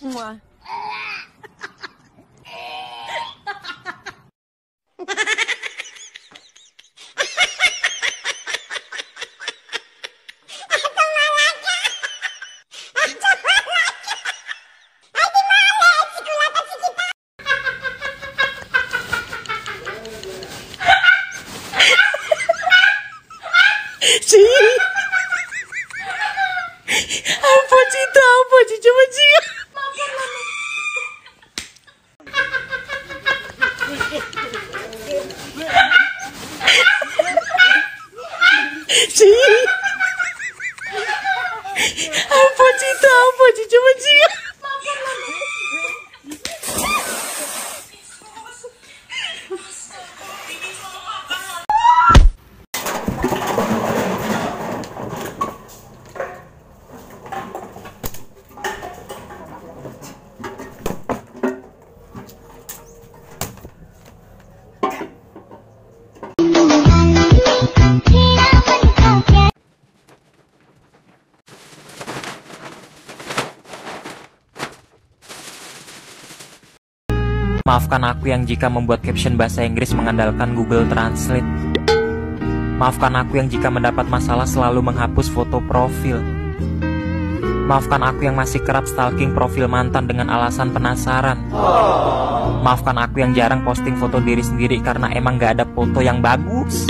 Muah. Apa Cita? Apa Cita? Coba Cita. Apa Cita? Apa Cita? Coba Cita. Maafkan aku yang jika membuat caption bahasa Inggris mengandalkan Google Translate. Maafkan aku yang jika mendapat masalah selalu menghapus foto profil. Maafkan aku yang masih kerap stalking profil mantan dengan alasan penasaran. Maafkan aku yang jarang posting foto diri sendiri karena emang gak ada foto yang bagus.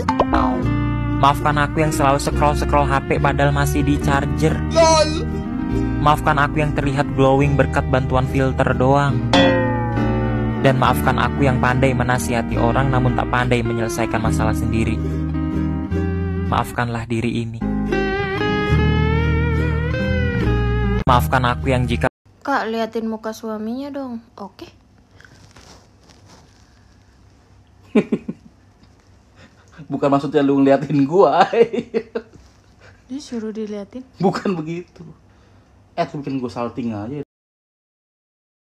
Maafkan aku yang selalu scroll-scroll HP padahal masih di charger. Maafkan aku yang terlihat glowing berkat bantuan filter doang. Dan maafkan aku yang pandai menasihati orang namun tak pandai menyelesaikan masalah sendiri. Maafkanlah diri ini. Maafkan aku yang jika... Kak, liatin muka suaminya dong. Oke. Bukan maksudnya lu ngeliatin gua. Dia suruh diliatin. Bukan begitu. Lu bikin gua salting aja.